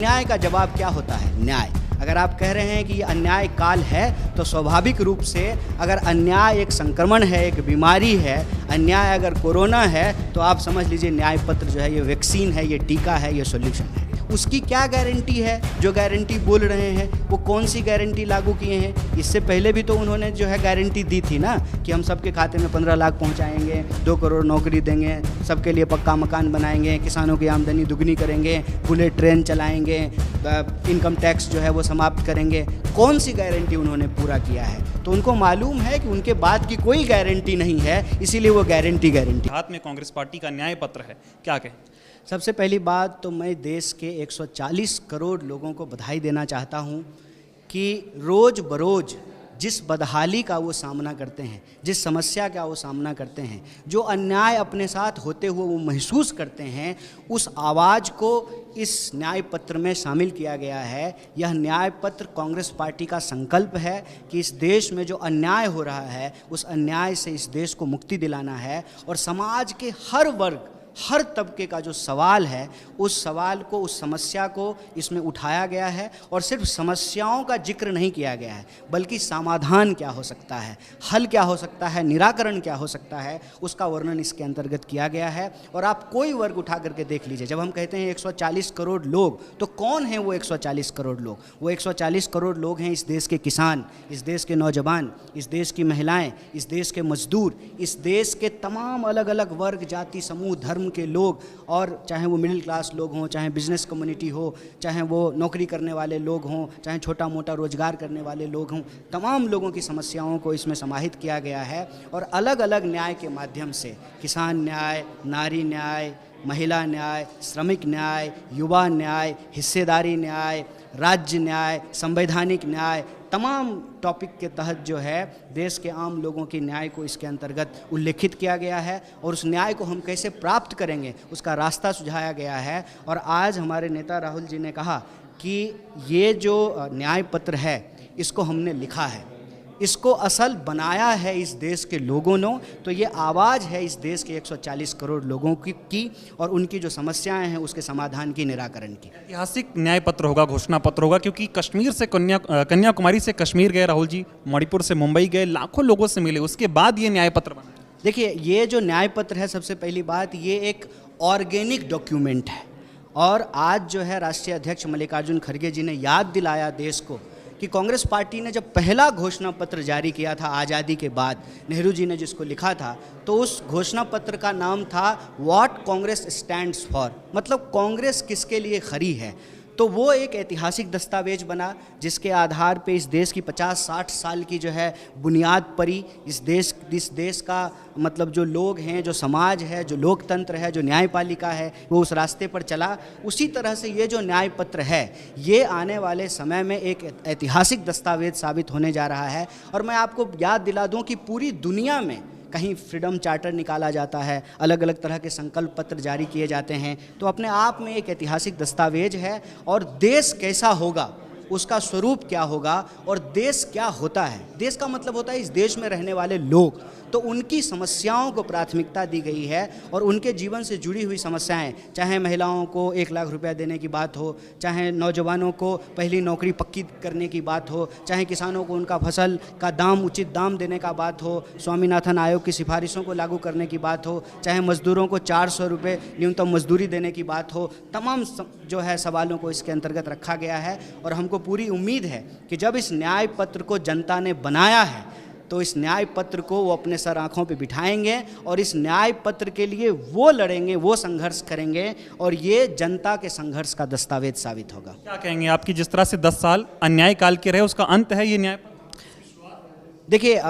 न्याय का जवाब क्या होता है? न्याय। अगर आप कह रहे हैं कि ये अन्याय काल है, तो स्वाभाविक रूप से अगर अन्याय एक संक्रमण है, एक बीमारी है, अन्याय अगर कोरोना है, तो आप समझ लीजिए न्याय पत्र जो है ये वैक्सीन है, ये टीका है, ये सॉल्यूशन है। उसकी क्या गारंटी है? जो गारंटी बोल रहे हैं वो कौन सी गारंटी लागू किए हैं? इससे पहले भी तो उन्होंने जो है गारंटी दी थी ना कि हम सबके खाते में 15 लाख पहुंचाएंगे, 2 करोड़ नौकरी देंगे, सबके लिए पक्का मकान बनाएंगे, किसानों की आमदनी दुगनी करेंगे, बुलेट ट्रेन चलाएंगे, इनकम टैक्स जो है वो समाप्त करेंगे। कौन सी गारंटी उन्होंने पूरा किया है? तो उनको मालूम है कि उनके बाद की कोई गारंटी नहीं है, इसीलिए वो गारंटी हाथ में कांग्रेस पार्टी का न्याय पत्र है, क्या कहें? सबसे पहली बात तो मैं देश के 140 करोड़ लोगों को बधाई देना चाहता हूं कि रोज़ बरोज़ जिस बदहाली का वो सामना करते हैं, जिस समस्या का वो सामना करते हैं, जो अन्याय अपने साथ होते हुए वो महसूस करते हैं, उस आवाज़ को इस न्याय पत्र में शामिल किया गया है। यह न्याय पत्र कांग्रेस पार्टी का संकल्प है कि इस देश में जो अन्याय हो रहा है, उस अन्याय से इस देश को मुक्ति दिलाना है और समाज के हर वर्ग, हर तबके का जो सवाल है, उस सवाल को, उस समस्या को इसमें उठाया गया है। और सिर्फ समस्याओं का जिक्र नहीं किया गया है, बल्कि समाधान क्या हो सकता है, हल क्या हो सकता है, निराकरण क्या हो सकता है, उसका वर्णन इसके अंतर्गत किया गया है। और आप कोई वर्ग उठा करके देख लीजिए, जब हम कहते हैं 140 करोड़ लोग, तो कौन है वो 140 करोड़ लोग? वो 140 करोड़ लोग हैं इस देश के किसान, इस देश के नौजवान, इस देश की महिलाएँ, इस देश के मजदूर, इस देश के तमाम अलग अलग वर्ग, जाति, समूह, धर्म के लोग, और चाहे वो मिडिल क्लास लोग हों, चाहे बिजनेस कम्युनिटी हो, चाहे वो नौकरी करने वाले लोग हों, चाहे छोटा मोटा रोजगार करने वाले लोग हों, तमाम लोगों की समस्याओं को इसमें समाहित किया गया है। और अलग अलग न्याय के माध्यम से किसान न्याय, नारी न्याय, महिला न्याय, श्रमिक न्याय, युवा न्याय, हिस्सेदारी न्याय, राज्य न्याय, संवैधानिक न्याय, तमाम टॉपिक के तहत जो है देश के आम लोगों के न्याय को इसके अंतर्गत उल्लेखित किया गया है। और उस न्याय को हम कैसे प्राप्त करेंगे, उसका रास्ता सुझाया गया है। और आज हमारे नेता राहुल जी ने कहा कि ये जो न्याय पत्र है, इसको हमने लिखा है, इसको असल बनाया है इस देश के लोगों ने। तो ये आवाज़ है इस देश के 140 करोड़ लोगों की और उनकी जो समस्याएं हैं उसके समाधान की, निराकरण की। ऐतिहासिक न्याय पत्र होगा, घोषणा पत्र होगा, क्योंकि कश्मीर से कन्याकुमारी से कश्मीर गए राहुल जी, मणिपुर से मुंबई गए, लाखों लोगों से मिले, उसके बाद ये न्याय पत्र बना। देखिए, ये जो न्याय पत्र है, सबसे पहली बात, ये एक ऑर्गेनिक डॉक्यूमेंट है। और आज जो है राष्ट्रीय अध्यक्ष मल्लिकार्जुन खड़गे जी ने याद दिलाया देश को कि कांग्रेस पार्टी ने जब पहला घोषणा पत्र जारी किया था आज़ादी के बाद, नेहरू जी ने जिसको लिखा था, तो उस घोषणा पत्र का नाम था व्हाट कांग्रेस स्टैंड्स फॉर, मतलब कांग्रेस किसके लिए खड़ी है। तो वो एक ऐतिहासिक दस्तावेज बना जिसके आधार पे इस देश की 50-60 साल की जो है बुनियाद पड़ी। इस देश का मतलब जो लोग हैं, जो समाज है, जो लोकतंत्र है, जो न्यायपालिका है, वो उस रास्ते पर चला। उसी तरह से ये जो न्याय पत्र है, ये आने वाले समय में एक ऐतिहासिक दस्तावेज साबित होने जा रहा है। और मैं आपको याद दिला दूं कि पूरी दुनिया में कहीं फ्रीडम चार्टर निकाला जाता है, अलग अलग तरह के संकल्प पत्र जारी किए जाते हैं, तो अपने आप में एक ऐतिहासिक दस्तावेज है। और देश कैसा होगा, उसका स्वरूप क्या होगा, और देश क्या होता है, देश का मतलब होता है इस देश में रहने वाले लोग, तो उनकी समस्याओं को प्राथमिकता दी गई है। और उनके जीवन से जुड़ी हुई समस्याएं, चाहे महिलाओं को 1 लाख रुपया देने की बात हो, चाहे नौजवानों को पहली नौकरी पक्की करने की बात हो, चाहे किसानों को उनका फसल का दाम, उचित दाम देने का बात हो, स्वामीनाथन आयोग की सिफारिशों को लागू करने की बात हो, चाहे मजदूरों को 400 रुपये न्यूनतम मजदूरी देने की बात हो, तमाम जो है सवालों को इसके अंतर्गत रखा गया है। और हमको पूरी उम्मीद है कि जब इस न्याय पत्र को जनता ने बनाया है, तो इस न्याय पत्र को वो अपने सर आँखों पे बिठाएंगे और इस न्याय पत्र के लिए वो लड़ेंगे, वो संघर्ष करेंगे, और ये जनता के संघर्ष का दस्तावेज साबित होगा। क्या कहेंगे आपकी, जिस तरह से 10 साल अन्याय काल के रहे, उसका अंत है ये न्याय पत्र? देखिए,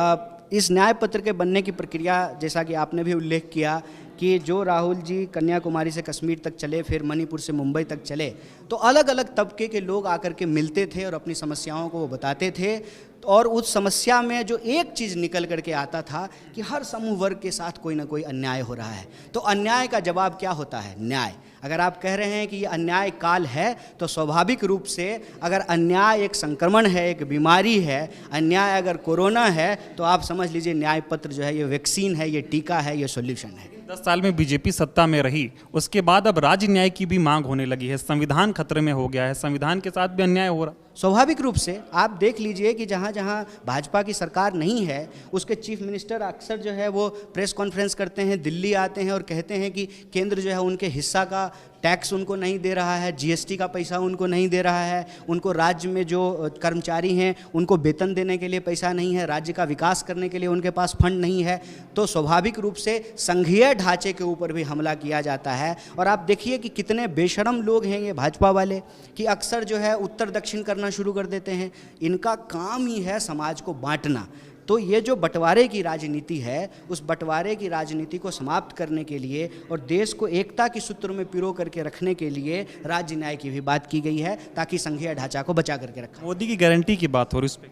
इस न्याय पत्र के बनने की प्रक्रिया, जैसा कि आपने भी उल्लेख किया कि जो राहुल जी कन्याकुमारी से कश्मीर तक चले, फिर मणिपुर से मुंबई तक चले, तो अलग अलग तबके के लोग आकर के मिलते थे और अपनी समस्याओं को वो बताते थे। और उस समस्या में जो एक चीज़ निकल करके आता था कि हर समूह वर्ग के साथ कोई ना कोई अन्याय हो रहा है। तो अन्याय का जवाब क्या होता है? न्याय। अगर आप कह रहे हैं कि ये अन्याय काल है, तो स्वाभाविक रूप से अगर अन्याय एक संक्रमण है, एक बीमारी है, अन्याय अगर कोरोना है, तो आप समझ लीजिए न्याय पत्र जो है ये वैक्सीन है, ये टीका है, ये सॉल्यूशन है। 10 साल में बीजेपी सत्ता में रही, उसके बाद अब राज्य न्याय की भी मांग होने लगी है, संविधान खतरे में हो गया है, संविधान के साथ भी अन्याय हो रहा। स्वाभाविक रूप से आप देख लीजिए कि जहाँ जहाँ भाजपा की सरकार नहीं है उसके चीफ मिनिस्टर अक्सर जो है वो प्रेस कॉन्फ्रेंस करते हैं, दिल्ली आते हैं और कहते हैं कि केंद्र जो है उनके हिस्सा का टैक्स उनको नहीं दे रहा है, जीएसटी का पैसा उनको नहीं दे रहा है, उनको राज्य में जो कर्मचारी हैं उनको वेतन देने के लिए पैसा नहीं है, राज्य का विकास करने के लिए उनके पास फंड नहीं है। तो स्वाभाविक रूप से संघीय ढांचे के ऊपर भी हमला किया जाता है। और आप देखिए कि कितने बेशरम लोग हैं ये भाजपा वाले कि अक्सर जो है उत्तर दक्षिण करना शुरू कर देते हैं। इनका काम ही है समाज को बांटना। तो ये जो बंटवारे की राजनीति है, उस बंटवारे की राजनीति को समाप्त करने के लिए और देश को एकता की सूत्र में पिरो करके रखने के लिए राज्य न्याय की भी बात की गई है, ताकि संघीय ढांचा को बचा करके रखा। मोदी की गारंटी की बात हो रही, उस पर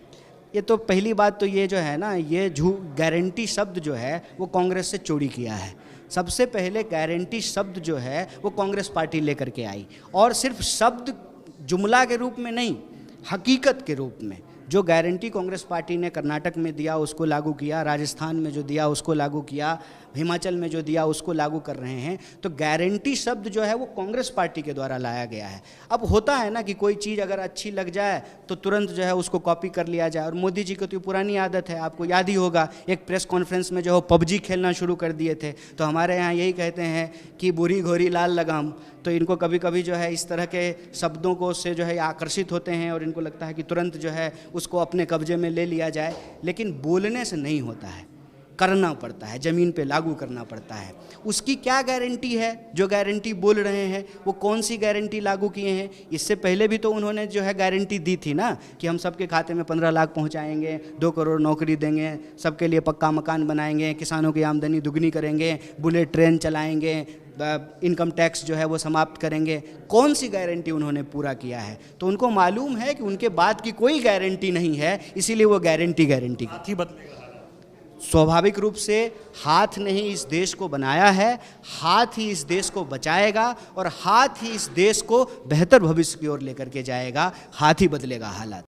ये तो पहली बात तो ये जो है ना, ये गारंटी शब्द जो है वो कांग्रेस से चोरी किया है। सबसे पहले गारंटी शब्द जो है वो कांग्रेस पार्टी लेकर के आई, और सिर्फ शब्द जुमला के रूप में नहीं, हकीकत के रूप में। जो गारंटी कांग्रेस पार्टी ने कर्नाटक में दिया उसको लागू किया, राजस्थान में जो दिया उसको लागू किया, हिमाचल में जो दिया उसको लागू कर रहे हैं। तो गारंटी शब्द जो है वो कांग्रेस पार्टी के द्वारा लाया गया है। अब होता है ना कि कोई चीज़ अगर अच्छी लग जाए तो तुरंत जो है उसको कॉपी कर लिया जाए, और मोदी जी को तो पुरानी आदत है, आपको याद ही होगा, एक प्रेस कॉन्फ्रेंस में जो है पबजी खेलना शुरू कर दिए थे। तो हमारे यहाँ यही कहते हैं कि बुरी घोरी लाल लगाम। तो इनको कभी कभी जो है इस तरह के शब्दों को से जो है आकर्षित होते हैं और इनको लगता है कि तुरंत जो है उसको अपने कब्जे में ले लिया जाए। लेकिन बोलने से नहीं होता है, करना पड़ता है, ज़मीन पे लागू करना पड़ता है। उसकी क्या गारंटी है? जो गारंटी बोल रहे हैं वो कौन सी गारंटी लागू किए हैं? इससे पहले भी तो उन्होंने जो है गारंटी दी थी ना कि हम सबके खाते में 15 लाख पहुंचाएंगे, 2 करोड़ नौकरी देंगे, सबके लिए पक्का मकान बनाएंगे, किसानों की आमदनी दुगनी करेंगे, बुलेट ट्रेन चलाएंगे, इनकम टैक्स जो है वो समाप्त करेंगे। कौन सी गारंटी उन्होंने पूरा किया है? तो उनको मालूम है कि उनके बाद की कोई गारंटी नहीं है, इसीलिए वो गारंटी हाथ ही बदलेगा। स्वाभाविक रूप से हाथ ने ही इस देश को बनाया है, हाथ ही इस देश को बचाएगा और हाथ ही इस देश को बेहतर भविष्य की ओर लेकर के जाएगा। हाथ ही बदलेगा हालात।